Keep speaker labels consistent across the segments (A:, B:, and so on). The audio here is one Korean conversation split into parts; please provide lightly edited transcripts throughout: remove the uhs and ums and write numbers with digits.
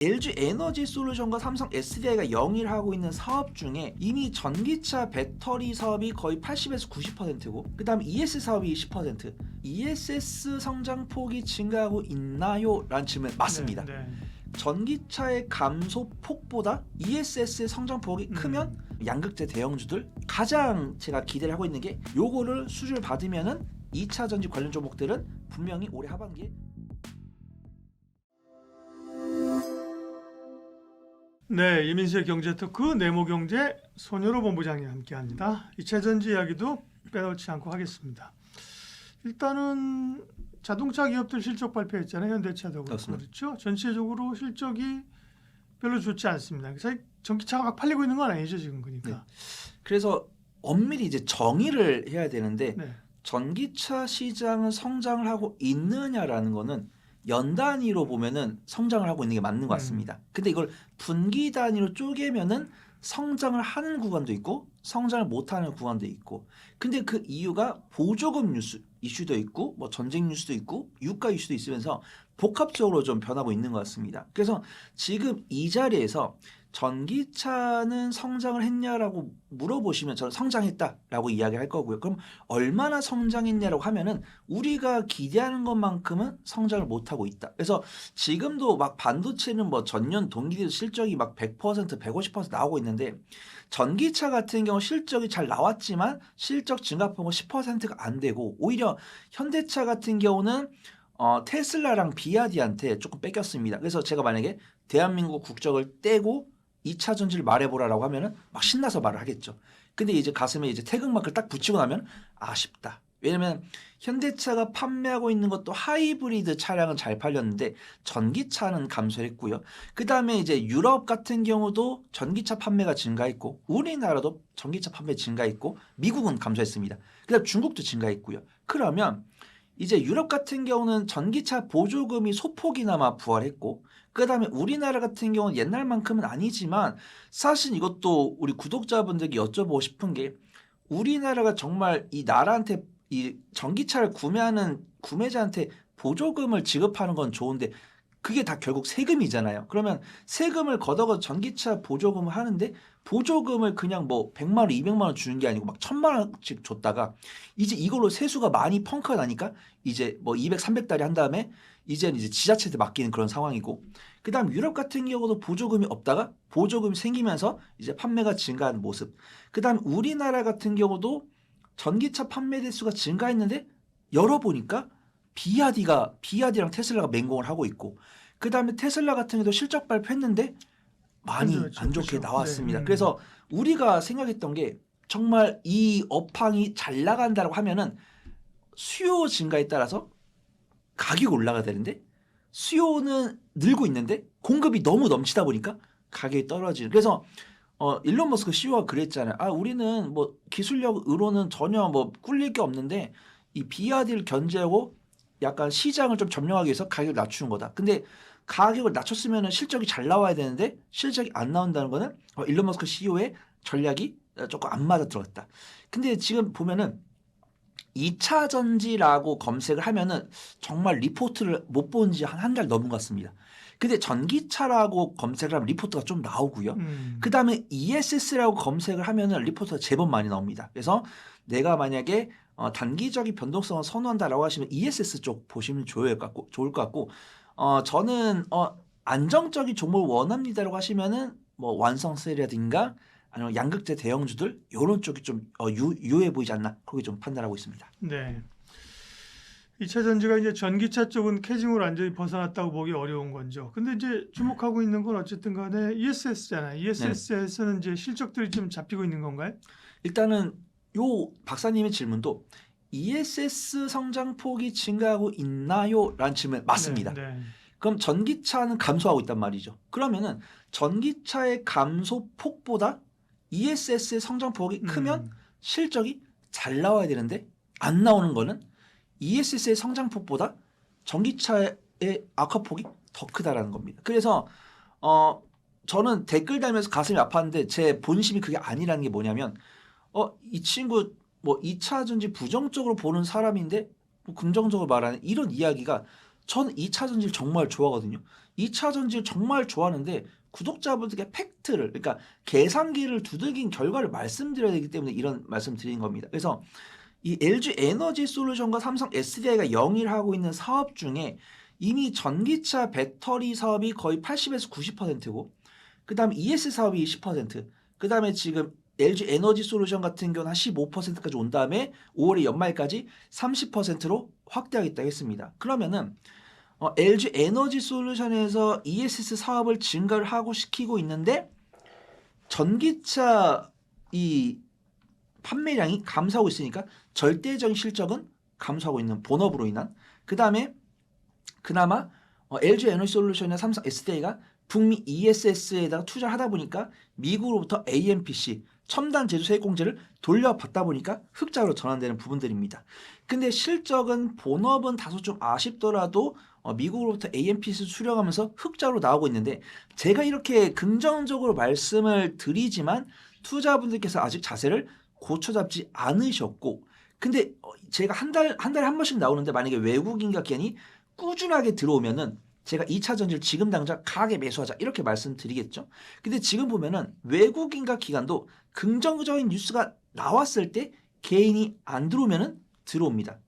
A: LG 에너지 솔루션과 삼성 SDI가 영위를 하고 있는 사업 중에 이미 전기차 배터리 사업이 거의 80에서 90%고 그 다음 ES 사업이 10%. ESS 성장폭이 증가하고 있나요? 라는 질문 맞습니다.
B: 네.
A: 전기차의 감소폭보다 ESS의 성장폭이 크면 양극재 대형주들 가장 제가 기대를 하고 있는 게 요거를 수주를 받으면은 2차 전지 관련 종목들은 분명히 올해 하반기에
B: 네, 이민수의 경제토크 네모경제 손여로 본부장이 함께합니다. 2차 전지 이야기도 빼놓지 않고 하겠습니다. 일단은 자동차 기업들 실적 발표했잖아요. 현대차도 그렇고 그렇죠. 전체적으로 실적이 별로 좋지 않습니다. 사실 전기차가 막 팔리고 있는 건 아니죠 지금 그러니까.
A: 네. 그래서 엄밀히 이제 정의를 해야 되는데
B: 네.
A: 전기차 시장은 성장을 하고 있느냐라는 거는 연 단위로 보면은 성장을 하고 있는 게 맞는 것 같습니다. 근데 이걸 분기 단위로 쪼개면은 성장을 하는 구간도 있고 성장을 못하는 구간도 있고 근데 그 이유가 보조금 이슈도 있고 뭐 전쟁 뉴스도 있고 유가 이슈도 있으면서 복합적으로 좀 변하고 있는 것 같습니다. 그래서 지금 이 자리에서 전기차는 성장을 했냐라고 물어보시면 저는 성장했다라고 이야기할 거고요. 그럼 얼마나 성장했냐라고 하면은 우리가 기대하는 것만큼은 성장을 못하고 있다. 그래서 지금도 막 반도체는 뭐 전년 동기 실적이 막 100%, 150% 나오고 있는데 전기차 같은 경우 실적이 잘 나왔지만 실적 증가폭은 10%가 안 되고 오히려 현대차 같은 경우는 테슬라랑 비아디한테 조금 뺏겼습니다. 그래서 제가 만약에 대한민국 국적을 떼고 2차 전지를 말해보라라고 하면은 막 신나서 말을 하겠죠. 근데 이제 가슴에 이제 태극마크를 딱 붙이고 나면 아쉽다. 왜냐면 현대차가 판매하고 있는 것도 하이브리드 차량은 잘 팔렸는데 전기차는 감소했고요. 그 다음에 이제 유럽 같은 경우도 전기차 판매가 증가했고 우리나라도 전기차 판매 증가했고 미국은 감소했습니다. 그 다음 중국도 증가했고요. 그러면 이제 유럽 같은 경우는 전기차 보조금이 소폭이나마 부활했고 그 다음에 우리나라 같은 경우는 옛날만큼은 아니지만 사실 이것도 우리 구독자분들께 여쭤보고 싶은 게 우리나라가 정말 이 나라한테 이 전기차를 구매하는 구매자한테 보조금을 지급하는 건 좋은데 그게 다 결국 세금이잖아요. 그러면 세금을 걷어서 전기차 보조금을 하는데 보조금을 그냥 뭐 100만 원, 200만 원 주는 게 아니고 막 1000만 원씩 줬다가 이제 이걸로 세수가 많이 펑크가 나니까 이제 뭐 200, 300달이 한 다음에 이제는 이제 지자체한테 맡기는 그런 상황이고 그다음 유럽 같은 경우도 보조금이 없다가 보조금이 생기면서 이제 판매가 증가하는 모습. 그다음 우리나라 같은 경우도 전기차 판매 대수가 증가했는데 열어보니까 비아디랑 테슬라가 맹공을 하고 있고 그 다음에 테슬라 같은 경우도 실적 발표했는데 많이 안 좋게
B: 그렇죠.
A: 나왔습니다.
B: 네.
A: 그래서 우리가 생각했던 게 정말 이 업황이 잘 나간다고 하면은 수요 증가에 따라서 가격이 올라가야 되는데 수요는 늘고 있는데 공급이 너무 넘치다 보니까 가격이 떨어지는. 그래서 일론 머스크 CEO가 그랬잖아요. 우리는 뭐 기술력으로는 전혀 뭐 꿀릴 게 없는데 이 비아디를 견제하고 약간 시장을 좀 점령하기 위해서 가격을 낮추는 거다. 근데 가격을 낮췄으면 실적이 잘 나와야 되는데 실적이 안 나온다는 거는 일론 머스크 CEO의 전략이 조금 안 맞아 들어갔다. 근데 지금 보면은 2차 전지라고 검색을 하면은 정말 리포트를 못 본 지 한 달 넘은 것 같습니다. 근데 전기차라고 검색을 하면 리포트가 좀 나오고요. 그 다음에 ESS라고 검색을 하면은 리포트가 제법 많이 나옵니다. 그래서 내가 만약에 단기적인 변동성을 선호한다라고 하시면 ESS 쪽 보시면 좋을 것 같고, 저는 안정적인 종목을 원합니다라고 하시면은 뭐 완성세라든가 아니면 양극재 대형주들 이런 쪽이 좀 유효해 보이지 않나 그렇게 좀 판단하고 있습니다.
B: 네. 2차 전지가 이제 전기차 쪽은 캐징으로 완전히 벗어났다고 보기 어려운 건죠. 근데 이제 주목하고 있는 건 어쨌든 간에 ESS잖아요. ESS에서는 이제 실적들이 좀 잡히고 있는 건가요?
A: 일단은 요 박사님의 질문도 ESS 성장폭이 증가하고 있나요? 라는 질문 맞습니다.
B: 네.
A: 그럼 전기차는 감소하고 있단 말이죠. 그러면은 전기차의 감소폭보다 ESS의 성장폭이 크면 실적이 잘 나와야 되는데 안 나오는 거는 ESS의 성장폭보다 전기차의 악화폭이 더 크다라는 겁니다. 그래서 저는 댓글 달면서 가슴이 아팠는데 제 본심이 그게 아니라는 게 뭐냐면 이 친구 뭐 2차 전지 부정적으로 보는 사람인데 뭐 긍정적으로 말하는 이런 이야기가 저는 2차 전지를 정말 좋아하거든요. 2차 전지를 정말 좋아하는데 구독자분들께 팩트를 그러니까 계산기를 두들긴 결과를 말씀드려야 되기 때문에 이런 말씀 드린 겁니다. 그래서 이 LG 에너지 솔루션과 삼성 SDI가 영위를 하고 있는 사업 중에 이미 전기차 배터리 사업이 거의 80에서 90%고 그다음에 ES 사업이 10%, 그다음에 지금 LG 에너지 솔루션 같은 경우는 한 15%까지 온 다음에 5월의 연말까지 30%로 확대하겠다고 했습니다. 그러면은 LG 에너지 솔루션에서 ESS 사업을 증가를 하고 시키고 있는데 전기차 이 판매량이 감소하고 있으니까 절대적인 실적은 감소하고 있는 본업으로 인한 그 다음에 그나마 LG 에너지 솔루션이나 삼성 SDI가 북미 ESS에다가 투자를 하다 보니까 미국으로부터 AMPC 첨단 제조 세액공제를 돌려받다 보니까 흑자로 전환되는 부분들입니다. 근데 실적은 본업은 다소 좀 아쉽더라도 미국으로부터 AMPC 수령하면서 흑자로 나오고 있는데 제가 이렇게 긍정적으로 말씀을 드리지만 투자분들께서 아직 자세를 고쳐잡지 않으셨고 근데 제가 한 달에 한 번씩 나오는데 만약에 외국인과 기관이 꾸준하게 들어오면은 제가 2차 전지를 지금 당장 강하게 매수하자 이렇게 말씀드리겠죠. 근데 지금 보면은 외국인과 기관도 긍정적인 뉴스가 나왔을 때 개인이 안 들어오면은 들어옵니다.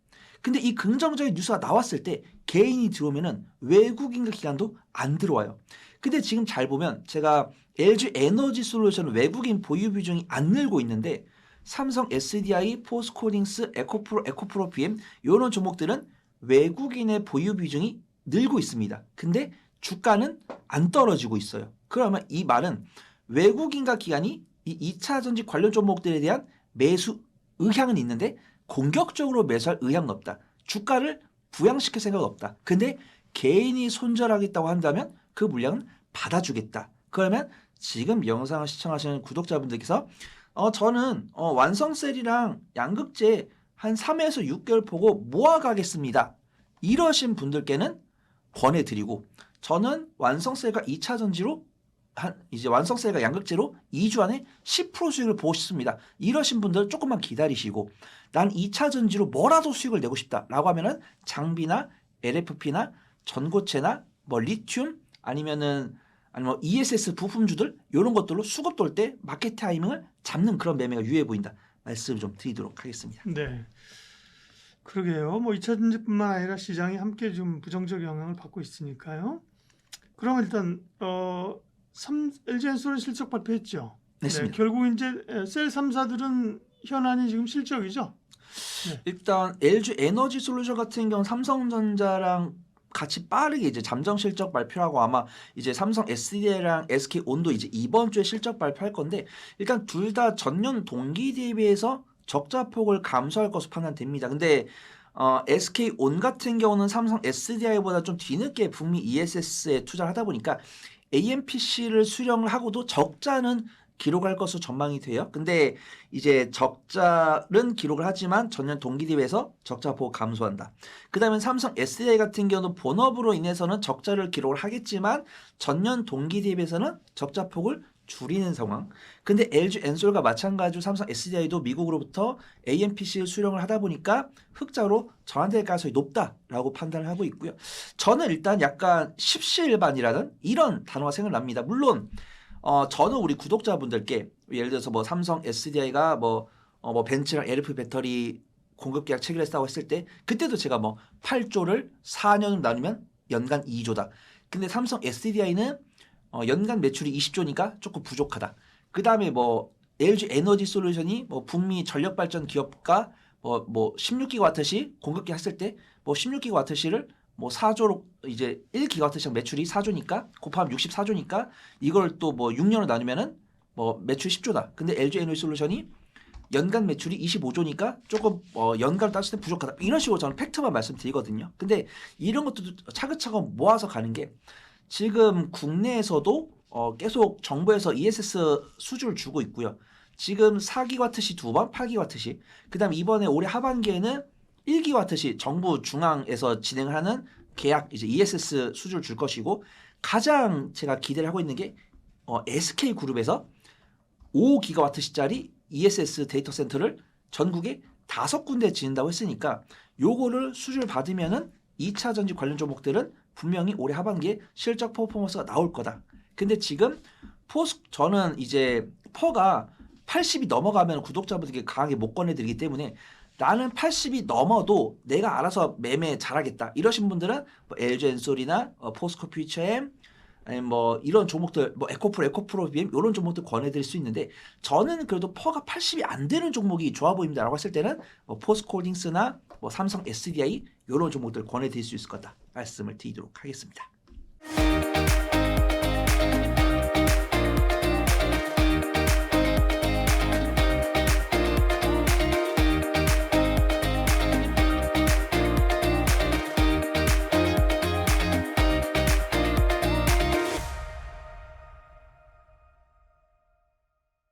A: 근데 이 긍정적인 뉴스가 나왔을 때 개인이 들어오면은 외국인과 기관도 안 들어와요. 근데 지금 잘 보면 제가 LG 에너지 솔루션 외국인 보유 비중이 안 늘고 있는데 삼성 SDI, 포스코딩스, 에코프로 BM 이런 종목들은 외국인의 보유 비중이 늘고 있습니다. 근데 주가는 안 떨어지고 있어요. 그러면 이 말은 외국인과 기관이 이 2차 전지 관련 종목들에 대한 매수 의향은 있는데 공격적으로 매수할 의향은 없다. 주가를 부양시킬 생각은 없다. 근데 개인이 손절하겠다고 한다면 그 물량은 받아주겠다. 그러면 지금 영상을 시청하시는 구독자분들께서 저는 완성셀이랑 양극재 한 3에서 6개월 보고 모아가겠습니다. 이러신 분들께는 권해드리고 저는 완성셀과 2차 전지로 이제 완성셀과 양극재로 2주 안에 10% 수익을 보고 싶습니다. 이러신 분들 조금만 기다리시고 난 2차 전지로 뭐라도 수익을 내고 싶다라고 하면은 장비나 LFP나 전고체나 뭐 리튬 아니면 ESS 부품주들 이런 것들로 수급 돌 때 마켓 타이밍을 잡는 그런 매매가 유효해 보인다. 말씀 좀 드리도록 하겠습니다.
B: 네. 그러게요. 뭐 2차 전지뿐만 아니라 시장이 함께 좀 부정적 영향을 받고 있으니까요. 그러면 일단 LG엔솔은 실적 발표했죠.
A: 됐습니다.
B: 네, 결국 이제 셀 3사들은 현안이 지금 실적이죠.
A: 일단 LG 에너지 솔루션 같은 경우 삼성전자랑 같이 빠르게 이제 잠정 실적 발표하고 아마 이제 삼성 SDI랑 SK온도 이제 이번 주에 실적 발표할 건데 일단 둘 다 전년 동기 대비해서 적자폭을 감소할 것으로 판단됩니다. 근데 SK온 같은 경우는 삼성 SDI보다 좀 뒤늦게 북미 ESS에 투자를 하다 보니까 AMPC를 수령을 하고도 적자는 기록할 것으로 전망이 돼요. 근데 이제 적자는 기록을 하지만 전년 동기 대비해서 적자폭 감소한다. 그 다음에 삼성 SDI 같은 경우는 본업으로 인해서는 적자를 기록을 하겠지만 전년 동기 대비해서는 적자폭을 줄이는 상황. 근데 LG 엔솔과 마찬가지로 삼성 SDI도 미국으로부터 AMPC를 수령을 하다 보니까 흑자로 전환될 가능성이 높다라고 판단을 하고 있고요. 저는 일단 약간 십시일반이라는 이런 단어가 생각납니다. 물론 저는 우리 구독자분들께 예를 들어서 뭐 삼성 SDI가 뭐 벤츠랑 LFP 배터리 공급 계약 체결했다고 했을 때 그때도 제가 뭐 8조를 4년으로 나누면 연간 2조다. 근데 삼성 SDI는 연간 매출이 20조니까 조금 부족하다. 그 다음에 뭐 LG 에너지 솔루션이 뭐 북미 전력 발전 기업가 뭐 16기가와트시 공급기 했을 때 뭐 16기가와트시를 뭐 4조로 이제 1기가와트시당 매출이 4조니까 곱하면 64조니까 이걸 또 뭐 6년으로 나누면은 뭐 매출 10조다. 근데 LG 에너지 솔루션이 연간 매출이 25조니까 조금 연간을 따졌을 때 부족하다. 이런 식으로 저는 팩트만 말씀드리거든요. 근데 이런 것도 차근차근 모아서 가는 게 지금 국내에서도 계속 정부에서 ESS 수주를 주고 있고요. 지금 4기와트시 2번, 8기와트시. 그다음 이번에 올해 하반기에는 1기와트시 정부 중앙에서 진행을 하는 계약 이제 ESS 수주를 줄 것이고 가장 제가 기대를 하고 있는 게 SK 그룹에서 5기가와트시짜리 ESS 데이터 센터를 전국에 5군데 짓는다고 했으니까 요거를 수주를 받으면은 2차 전지 관련 종목들은 분명히 올해 하반기에 실적 퍼포먼스가 나올 거다. 근데 지금 저는 이제 퍼가 80이 넘어가면 구독자분들께 강하게 못 권해드리기 때문에 나는 80이 넘어도 내가 알아서 매매 잘하겠다 이러신 분들은 뭐 LG 엔솔이나 포스코 퓨처엠 아니면 뭐 이런 종목들 뭐 에코프로 BM 이런 종목들 권해드릴 수 있는데 저는 그래도 퍼가 80이 안 되는 종목이 좋아 보입니다라고 했을 때는 뭐 포스코홀딩스나 뭐 삼성 SDI 이런 종목들 권해드릴 수 있을 거다 말씀을 드리도록 하겠습니다.